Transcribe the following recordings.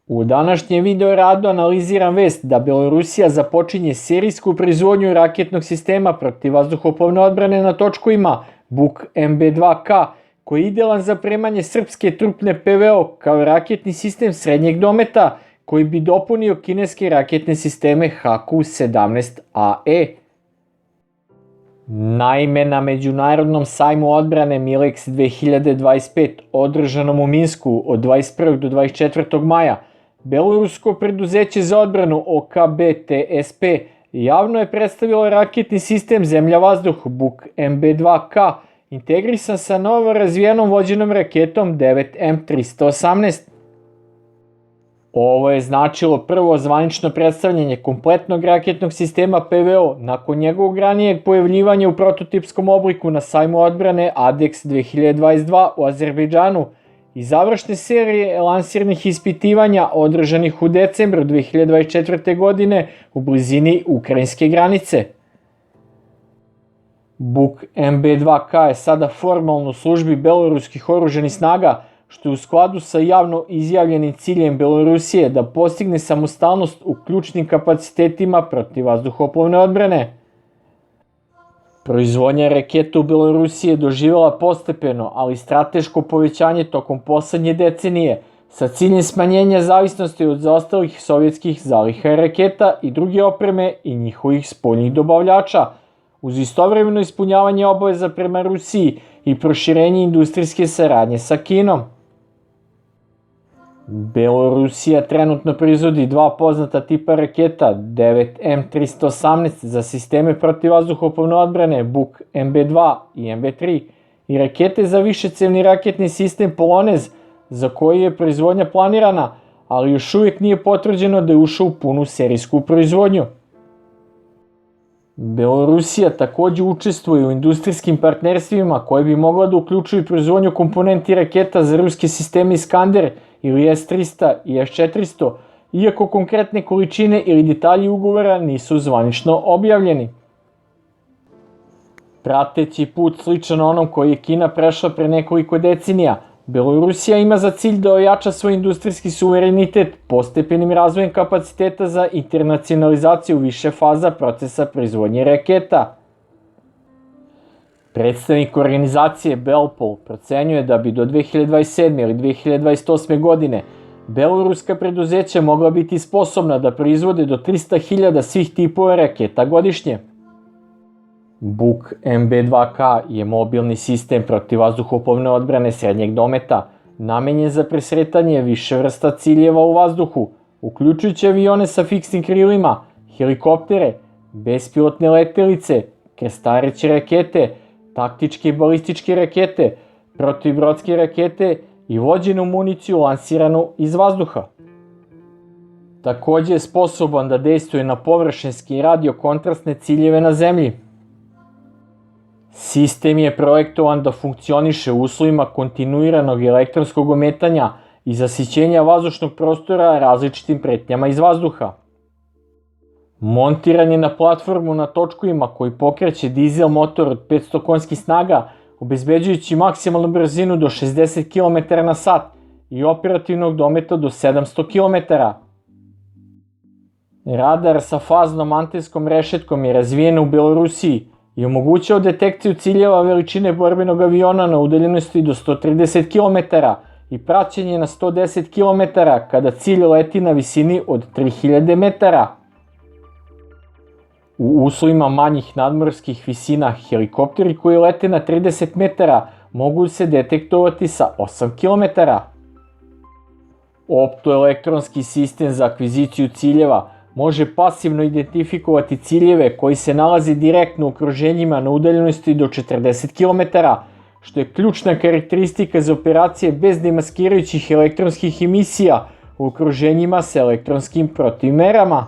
U današnjem video radu analiziram vest da Belorusija započinje serijsku proizvodnju raketnog sistema protivvazduhoplovne odbrane na točkovima Buk MB2K, koji je idealan za opremanje srpske trupne PVO kao raketni sistem srednjeg dometa koji bi dopunio kineske raketne sisteme HQ-17AE. Naime, na Međunarodnom sajmu odbrane MILEX 2025 održanom u Minsku od 21. do 24. maja, belorusko preduzeće za odbranu OKBTSP javno je predstavilo raketni sistem zemlja-vazduh Buk MB2K integrisan sa novo razvijenom vođenom raketom 9M318. Ovo je značilo prvo zvanično predstavljanje kompletnog raketnog sistema PVO nakon njegovog ranijeg pojavljivanja u prototipskom obliku na sajmu odbrane ADEX 2022 u Azerbejdžanu i završne serije lansirnih ispitivanja održanih u decembru 2024. godine u blizini ukrajinske granice. Buk MB2K je sada formalno u službi beloruskih oružanih snaga, što je u skladu sa javno izjavljenim ciljem Belorusije da postigne samostalnost u ključnim kapacitetima protivvazduhoplovne odbrane. Proizvodnja raketa u Belorusiji je doživjela postepeno, ali strateško povećanje tokom poslednje decenije sa ciljem smanjenja zavisnosti od zaostalih sovjetskih zaliha raketa i druge opreme i njihovih spoljnih dobavljača, uz istovremeno ispunjavanje obaveza prema Rusiji i proširenje industrijske saradnje sa Kinom. Belorusija trenutno proizvodi dva poznata tipa raketa 9M318 za sisteme protivvazduhoplovne odbrane Buk MB2 i MB3 i rakete za višecevni raketni sistem Polonez za koji je proizvodnja planirana, ali još uvijek nije potvrđeno da je ušao u punu serijsku proizvodnju. Belorusija takođe učestvuje u industrijskim partnerstvima koje bi mogla da uključuju proizvodnju komponenti raketa za ruske sisteme Iskander ili S-300 i S-400, iako konkretne količine ili detalji ugovora nisu zvanično objavljeni. Prateći put sličan onom koji je Kina prešla pre nekoliko decenija, Belorusija ima za cilj da ojača svoj industrijski suverenitet postepenim razvojem kapaciteta za internacionalizaciju više faza procesa proizvodnje raketa. Predstavnik organizacije Belpol procenjuje da bi do 2027. ili 2028. godine beloruska preduzeća mogla biti sposobna da proizvode do 300.000 svih tipova raketa godišnje. Buk MB2K je mobilni sistem protivvazduhoplovne odbrane srednjeg dometa, namenjen za presretanje više vrsta ciljeva u vazduhu, uključujući avione sa fiksnim krilima, helikoptere, bespilotne letelice, krstareće rakete, taktičke i balističke rakete, protivbrodske rakete i vođenu municiju lansiranu iz vazduha. Takođe je sposoban da dejstvuje na površinske i radiokontrastne ciljeve na zemlji. Sistem je projektovan da funkcioniše u uslovima kontinuiranog elektronskog ometanja i zasićenja vazdušnog prostora različitim pretnjama iz vazduha. Montiran je na platformu na točkovima koji pokreće dizel motor od 500 konjskih snaga, obezbeđujući maksimalnu brzinu do 60 km/h i operativnog dometa do 700 km. Radar sa faznom antenskom rešetkom je razvijen u Belorusiji i omogućava detekciju ciljeva veličine borbenog aviona na udaljenosti do 130 km i praćenje na 110 km kada cilj leti na visini od 3000 metara. U uslovima manjih nadmorskih visina helikopteri koji lete na 30 metara mogu se detektovati sa 8 km. Optoelektronski sistem za akviziciju ciljeva može pasivno identifikovati ciljeve koji se nalaze direktno u okruženjima na udaljenosti do 40 km, što je ključna karakteristika za operacije bez demaskirajućih elektronskih emisija u okruženjima sa elektronskim protivmerama.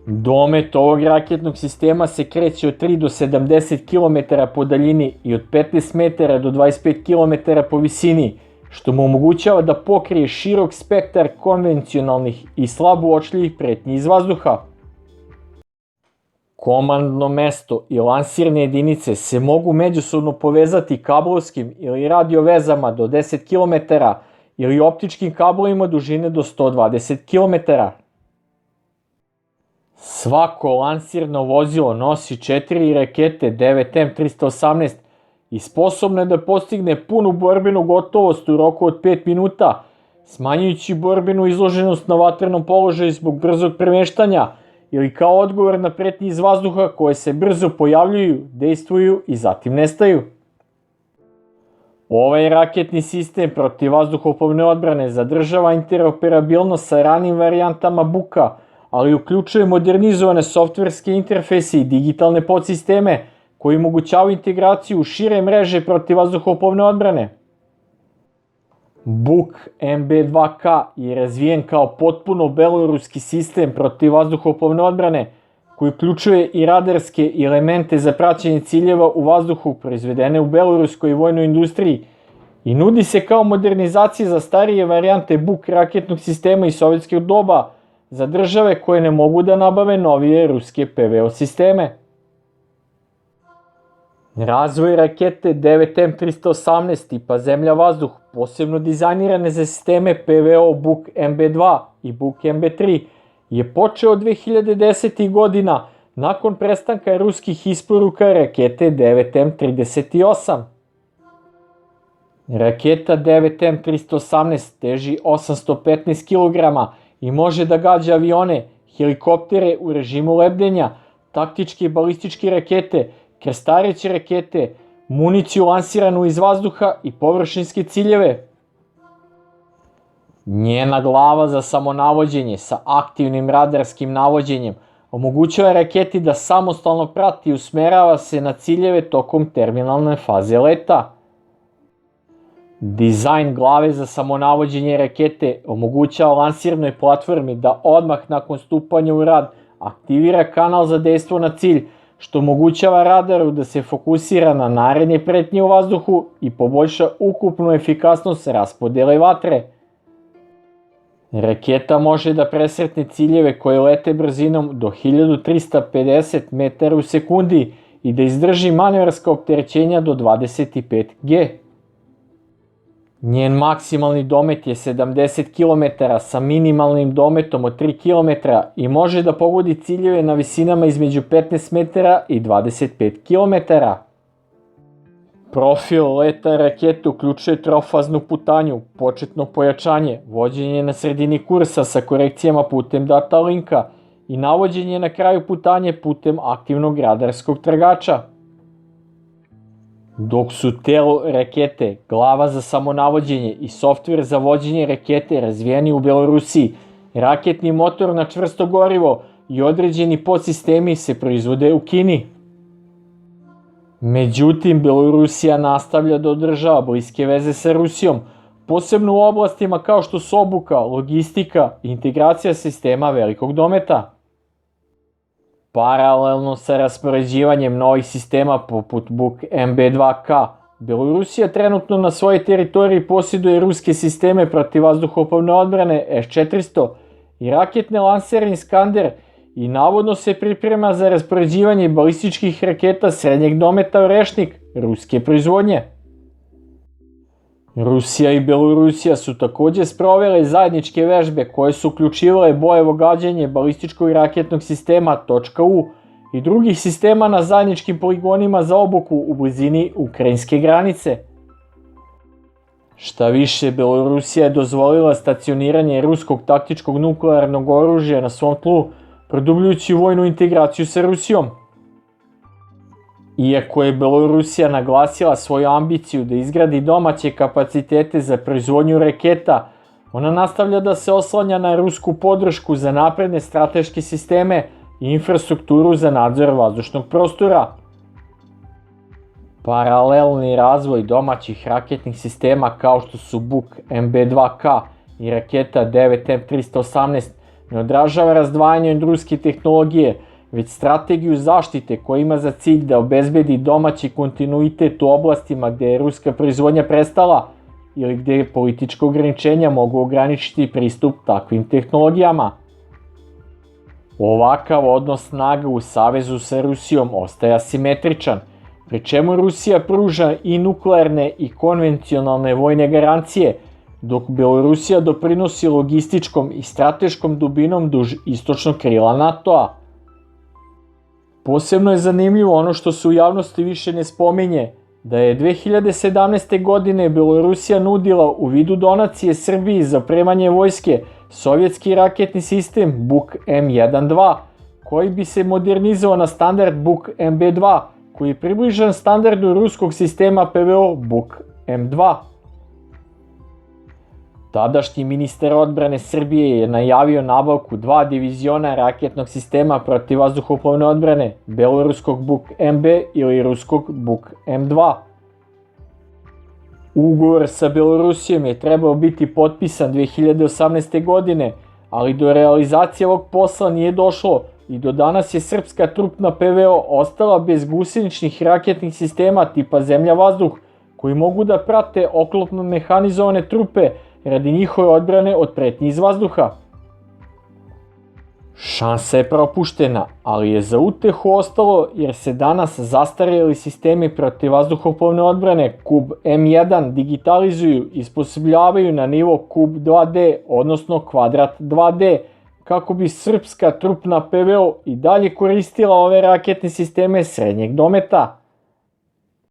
Domet ovog raketnog sistema se kreće od 3 do 70 km po daljini i od 15 metara do 25 km po visini, što mu omogućava da pokrije širok spektar konvencionalnih i slabo uočljivih pretnji iz vazduha. Komandno mesto i lansirne jedinice se mogu međusobno povezati kablovskim ili radio vezama do 10 km ili optičkim kablovima dužine do 120 km. Svako lansirno vozilo nosi 4 rakete 9M318 i sposobno je da postigne punu borbenu gotovost u roku od 5 minuta, smanjujući borbenu izloženost na vatrenom položaju zbog brzog premeštanja ili kao odgovor na pretnje iz vazduha koje se brzo pojavljuju, dejstvuju i zatim nestaju. Ovaj raketni sistem protivvazduhoplovne odbrane zadržava interoperabilnost sa ranim varijantama Buka, ali uključuje modernizovane softverske interfejse i digitalne podsisteme koji omogućavaju integraciju u šire mreže protivvazduhoplovne odbrane. Buk MB2K je razvijen kao potpuno beloruski sistem protivvazduhoplovne odbrane koji uključuje i radarske elemente za praćenje ciljeva u vazduhu proizvedene u beloruskoj vojnoj industriji i nudi se kao modernizacija za starije varijante Buk raketnog sistema iz sovjetskog doba za države koje ne mogu da nabave novije ruske PVO sisteme. Razvoj rakete 9M318 tipa Zemlja-vazduh, posebno dizajnirane za sisteme PVO Buk MB2 i Buk MB3, je počeo 2010. godina nakon prestanka ruskih isporuka rakete 9M38. Raketa 9M318 teži 815 kg i može da gađa avione, helikoptere u režimu lebdenja, taktičke i balističke rakete, krstareće rakete, municiju lansiranu iz vazduha i površinske ciljeve. Njena glava za samonavođenje sa aktivnim radarskim navođenjem omogućava raketi da samostalno prati i usmerava se na ciljeve tokom terminalne faze leta. Dizajn glave za samonavođenje rakete omogućava lansirnoj platformi da odmah nakon stupanja u rad aktivira kanal za dejstvo na cilj, što omogućava radaru da se fokusira na naredne pretnje u vazduhu i poboljša ukupnu efikasnost raspodele vatre. Raketa može da presretne ciljeve koje lete brzinom do 1350 metara u sekundi i da izdrži manevarska opterećenja do 25 G. Njen maksimalni domet je 70 km sa minimalnim dometom od 3 km i može da pogodi ciljeve na visinama između 15 metara i 25 km. Profil leta rakete uključuje trofaznu putanju, početno pojačanje, vođenje na sredini kursa sa korekcijama putem data linka i navođenje na kraju putanje putem aktivnog radarskog tragača. Dok su telo rakete, glava za samonavođenje i softver za vođenje rakete razvijeni u Belorusiji, raketni motor na čvrsto gorivo i određeni podsistemi se proizvode u Kini. Međutim, Belorusija nastavlja da održava bliske veze sa Rusijom, posebno u oblastima kao što su obuka, logistika i integracija sistema velikog dometa. Paralelno sa raspoređivanjem novih sistema poput Buk MB2K, Belorusija trenutno na svojoj teritoriji posjeduje ruske sisteme protivvazduhoplovne odbrane S-400 i raketne lansere Iskander i navodno se priprema za raspoređivanje balističkih raketa srednjeg dometa Orešnik ruske proizvodnje. Rusija i Belorusija su takođe sprovele zajedničke vežbe koje su uključivale bojevo gađanje balističkog raketnog sistema .U i drugih sistema na zajedničkim poligonima za obuku u blizini ukrajinske granice. Šta više, Belorusija je dozvolila stacioniranje ruskog taktičkog nuklearnog oružja na svom tlu, produbljujući vojnu integraciju sa Rusijom. Iako je Belorusija naglasila svoju ambiciju da izgradi domaće kapacitete za proizvodnju raketa, ona nastavlja da se oslanja na rusku podršku za napredne strateške sisteme i infrastrukturu za nadzor vazdušnog prostora. Paralelni razvoj domaćih raketnih sistema kao što su Buk MB2K i raketa 9M318 ne odražava razdvajanje od ruske tehnologije, već strategiju zaštite koja ima za cilj da obezbedi domaći kontinuitet u oblastima gde je ruska proizvodnja prestala ili gde politička ograničenja mogu ograničiti pristup takvim tehnologijama. Ovakav odnos snaga u savezu sa Rusijom ostaje asimetričan, pri čemu Rusija pruža i nuklearne i konvencionalne vojne garancije, dok Belorusija doprinosi logističkom i strateškom dubinom duž istočnog krila NATO-a. Posebno je zanimljivo ono što se u javnosti više ne spominje, da je 2017. godine Belorusija nudila u vidu donacije Srbiji za opremanje vojske sovjetski raketni sistem Buk M1-2, koji bi se modernizovao na standard Buk MB2, koji je približan standardu ruskog sistema PVO Buk M2. Tadašnji ministar odbrane Srbije je najavio nabavku 2 diviziona raketnog sistema protivvazduhoplovne odbrane, beloruskog Buk MB ili ruskog Buk M2. Ugovor sa Belorusijom je trebao biti potpisan 2018. godine, ali do realizacije ovog posla nije došlo i do danas je srpska trupna PVO ostala bez guseničnih raketnih sistema tipa zemlja-vazduh, koji mogu da prate oklopno mehanizovane trupe radi njihove odbrane od pretnji iz vazduha. Šansa je propuštena, ali je za utehu ostalo jer se danas zastarjeli sistemi protivvazduhoplovne odbrane KUB M1 digitalizuju i sposobljavaju na nivo KUB 2D, odnosno kvadrat 2D, kako bi srpska trupna PVO i dalje koristila ove raketne sisteme srednjeg dometa.